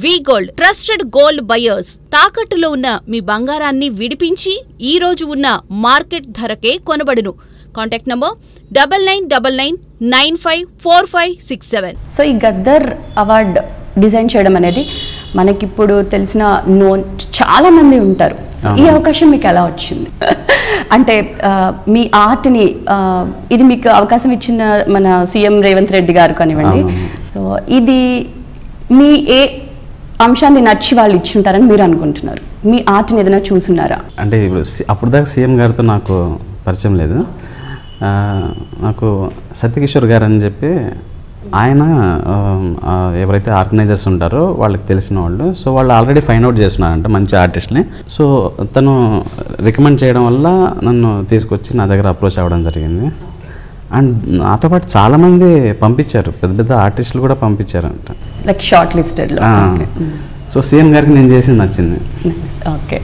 వి gold trusted gold buyers తాకట్టులో ఉన్న మీ బంగారాన్ని విడిపించి ఈ రోజు ఉన్న మార్కెట్ ధరకే కొనబడును. Contact number 9999954567. సో ఈ గద్దర్ అవార్డ్ డిజైన్ చేయడం అనేది మనకిప్పుడు తెలిసిన చాలా మంది ఉంటారు. ఈ అవకాశం మీకు ఎలా వచ్చింది? అంటే మీ ఆర్ట్ని ఇది మీకు అవకాశం ఇచ్చిన మన సీఎం రేవంత్ రెడ్డి గారు కానివ్వండి. సో ఇది మీ ఏ అంశాన్ని నచ్చి వాళ్ళు ఇచ్చింటారని మీరు అనుకుంటున్నారు? మీ ఆర్ట్ని ఏదైనా చూసున్నారా? అంటే ఇప్పుడు అప్పుడు దాకా సీఎం గారితో నాకు పరిచయం లేదు. నాకు సత్యకిషోర్ గారు అని చెప్పి ఆయన ఎవరైతే ఆర్గనైజర్స్ ఉంటారో వాళ్ళకి తెలిసిన వాళ్ళు. సో వాళ్ళు ఆల్రెడీ ఫైండ్ అవుట్ చేస్తున్నారంట మంచి ఆర్టిస్ట్ని. సో తను రికమెండ్ చేయడం వల్ల నన్ను తీసుకొచ్చి నా దగ్గర అప్రోచ్ అవ్వడం జరిగింది. అండ్ నాతో పాటు చాలామంది పంపించారు, పెద్ద పెద్ద ఆర్టిస్టులు కూడా పంపించారంట, లైక్ షార్ట్ లిస్టెడ్లో. సో సీఎం గారికి నేను చేసింది నచ్చింది. ఓకే.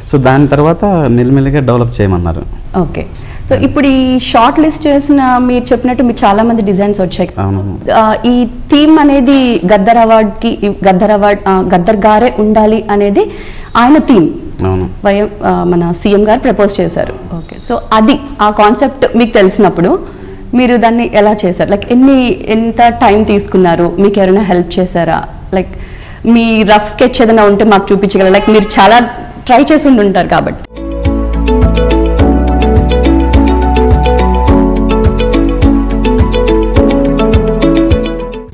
సో దాని తర్వాత మెల్లిమెల్లిగా డెవలప్ చేయమన్నారు. ఓకే. సో ఇప్పుడు ఈ షార్ట్ లిస్ట్ చేసిన మీరు చెప్పినట్టు మీకు చాలా మంది డిజైన్స్ వచ్చాయి. ఈ థీమ్ అనేది గద్దర్ అవార్డ్కి గద్దర్ గారే ఉండాలి అనేది ఆయన థీమ్ మన సీఎం గారు ప్రపోజ్ చేశారు. ఓకే. సో అది ఆ కాన్సెప్ట్ మీకు తెలిసినప్పుడు మీరు దాన్ని ఎలా చేశారు? లైక్ ఎంత టైం తీసుకున్నారు? మీకు ఎవరైనా హెల్ప్ చేశారా? లైక్ మీ రఫ్ స్కెచ్ ఏదైనా ఉంటే మాకు చూపించగలరా? లైక్ మీరు చాలా ట్రై చేసి ఉంటారు కాబట్టి.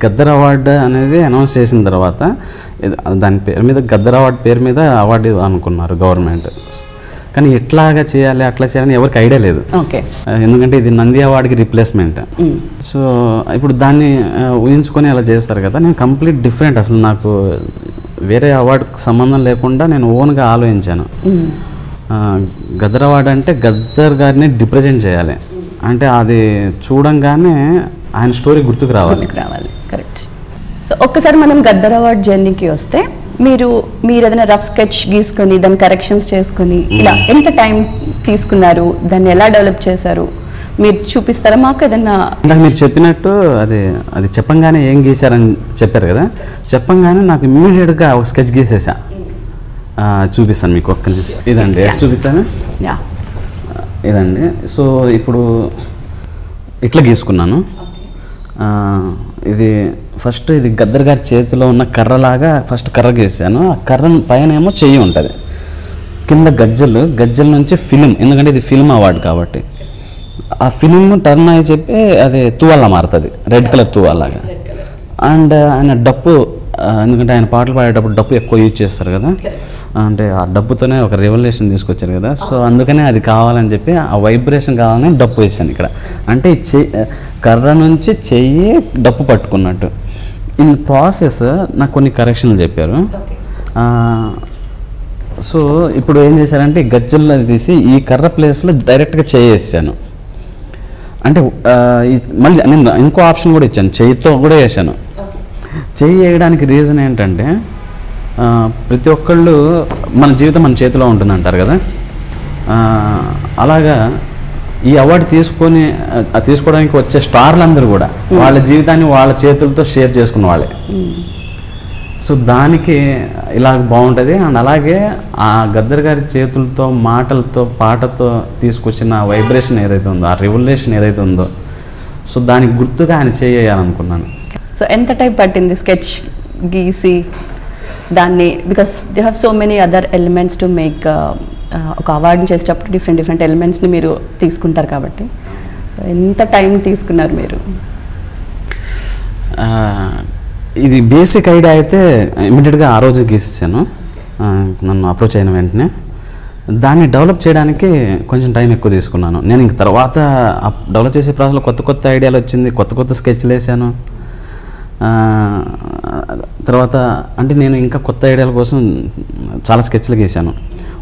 గద్దర్ అవార్డు అనేది అనౌన్స్ చేసిన తర్వాత దాని పేరు మీద గద్దర్ అవార్డు పేరు మీద అవార్డు అనుకున్నారు గవర్నమెంట్. కానీ ఎట్లాగా చేయాలి అట్లా చేయాలని ఎవరికి ఐడియా లేదు. ఎందుకంటే ఇది నంది అవార్డుకి రిప్లేస్మెంట్. సో ఇప్పుడు దాన్ని ఊహించుకొని అలా చేస్తారు కదా. నేను కంప్లీట్ డిఫరెంట్, అసలు నాకు వేరే అవార్డుకి సంబంధం లేకుండా నేను ఓన్గా ఆలోచించాను. గద్దర్ అవార్డు అంటే గద్దర్ గారిని రిప్రజెంట్ చేయాలి, అంటే అది చూడంగానే ఆయన స్టోరీ గుర్తుకు రావాలి. కరెక్ట్. సో ఒక్కసారి మనం గద్దర్ అవార్డ్ జర్నీకి వస్తే మీరు ఏదైనా రఫ్ స్కెచ్ గీసుకొని దాన్ని కరెక్షన్స్ చేసుకొని ఇలా ఎంత టైం తీసుకున్నారు? దాన్ని ఎలా డెవలప్ చేశారు? మీరు చూపిస్తారా మాకు ఏదన్నా? ఇందాక మీరు చెప్పినట్టు అది చెప్పంగానే ఏం గీశారని చెప్పారు కదా. చెప్పంగానే నాకు ఇమ్మీడియట్గా ఒక స్కెచ్ గీసేసా. చూపిస్తాను మీకు ఒక్క నిమిషం. ఇదండి చూపించాను, ఇదండి. సో ఇప్పుడు ఇట్లా గీసుకున్నాను. ఇది ఫస్ట్ ఇది గద్దర్ గారి చేతిలో ఉన్న కర్రలాగా ఫస్ట్ కర్ర గీసాను. ఆ కర్ర పైన ఏమో చెయ్యి ఉంటుంది, కింద గజ్జల నుంచి ఫిలిం, ఎందుకంటే ఇది ఫిల్మ్ అవార్డు కాబట్టి ఆ ఫిలిం టర్న్ అయ్యి చెప్పి అది తువాలా మారుతుంది, రెడ్ కలర్ తువాలాగా. అండ్ ఆయన డప్పు, ఎందుకంటే ఆయన పాటలు పాడేటప్పుడు డప్పు ఎక్కువ యూజ్ చేస్తారు కదా, అంటే ఆ డప్పుతోనే ఒక రెవల్యూషన్ తీసుకొచ్చారు కదా. సో అందుకనే అది కావాలని చెప్పి ఆ వైబ్రేషన్ కావాలని డప్పు వేసాను ఇక్కడ. అంటే కర్ర నుంచి చెయ్యి డప్పు పట్టుకున్నట్టు. ఇన్ ప్రాసెస్ నాకు కొన్ని కరెక్షన్లు చెప్పారు. సో ఇప్పుడు ఏం చేశారంటే గజ్జల్లో తీసి ఈ కర్ర ప్లేస్లో డైరెక్ట్గా చేసాను. అంటే మళ్ళీ నేను ఇంకో ఆప్షన్ కూడా ఇచ్చాను, చెయ్యితో కూడా వేసాను. చెయ్యి వేయడానికి రీజన్ ఏంటంటే ప్రతి ఒక్కళ్ళు మన జీవితం మన చేతిలో ఉంటుంది అంటారు కదా. అలాగా ఈ అవార్డు తీసుకోవడానికి వచ్చే స్టార్లందరూ కూడా వాళ్ళ జీవితాన్ని వాళ్ళ చేతులతో షేర్ చేసుకున్న వాళ్ళే. సో దానికి ఇలాగ బాగుంటుంది. అండ్ అలాగే ఆ గద్దర్ గారి చేతులతో మాటలతో పాటతో తీసుకొచ్చిన వైబ్రేషన్ ఏదైతే ఉందో, ఆ రెవల్యూషన్ ఏదైతే ఉందో, సో దానికి గుర్తుగా ఆయన చేయాలనుకున్నాను. సో ఎంత టైం పట్టింది స్కెచ్ గీసి దాన్ని? Because they have so many other elements to make. ఒక అవార్డుని చేసేటప్పుడు డిఫరెంట్ ఎలిమెంట్స్ని మీరు తీసుకుంటారు కాబట్టి సో ఎంత టైం తీసుకున్నారు మీరు? ఇది బేసిక్ ఐడియా అయితే ఇమీడియట్గా ఆ రోజు గీసేసాను, నన్ను అప్రోచ్ అయిన వెంటనే. దాన్ని డెవలప్ చేయడానికి కొంచెం టైం ఎక్కువ తీసుకున్నాను. నేను ఇంక తర్వాత డెవలప్ చేసే ప్రాసెస్లో కొత్త ఐడియాలు వచ్చింది, కొత్త స్కెచ్లు వేసాను. తర్వాత అంటే నేను ఇంకా కొత్త ఐడియాల కోసం చాలా స్కెచ్లు గీసాను.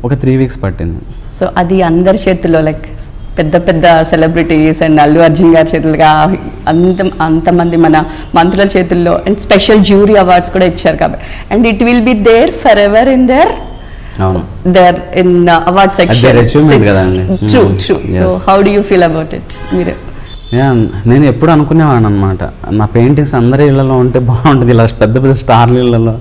ఒక 3 weeks పట్టింది. సో అది అందరి చేతుల్లో, లైక్ పెద్ద సెలబ్రిటీస్ అండ్ అల్లు అర్జున్ గారి చేతులుగా అంతమంది మన మంత్రుల చేతుల్లో, అండ్ స్పెషల్ జ్యూరీ అవార్డ్స్ కూడా ఇచ్చారు కాబట్టి, and it will be there forever in their award section. True. So how do you feel about it? మీరు నేను ఎప్పుడు అనుకునేవాడిని అనమాట, నా పెయింటింగ్స్ అందరి ఇళ్లలో ఉంటే బాగుంటుంది, ఇలా పెద్ద స్టార్ల ఇళ్లలో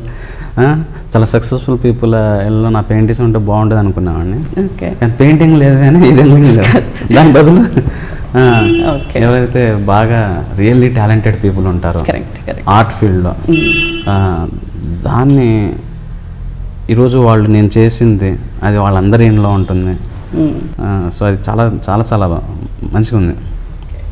చాలా సక్సెస్ఫుల్ పీపుల్ ఎల్లో నా పెయింటింగ్స్ ఉంటే బాగుంటుంది అనుకున్నామండి. ఓకే. కానీ పెయింటింగ్ లేదు కానీ ఇది దాని బదులు ఎవరైతే బాగా రియల్లీ టాలెంటెడ్ పీపుల్ ఉంటారో ఆర్ట్ ఫీల్డ్లో దాన్ని ఈరోజు వాళ్ళు నేను చేసింది అది వాళ్ళందరి ఇంట్లో ఉంటుంది. సో అది చాలా చాలా చాలా మంచిగా ఉంది.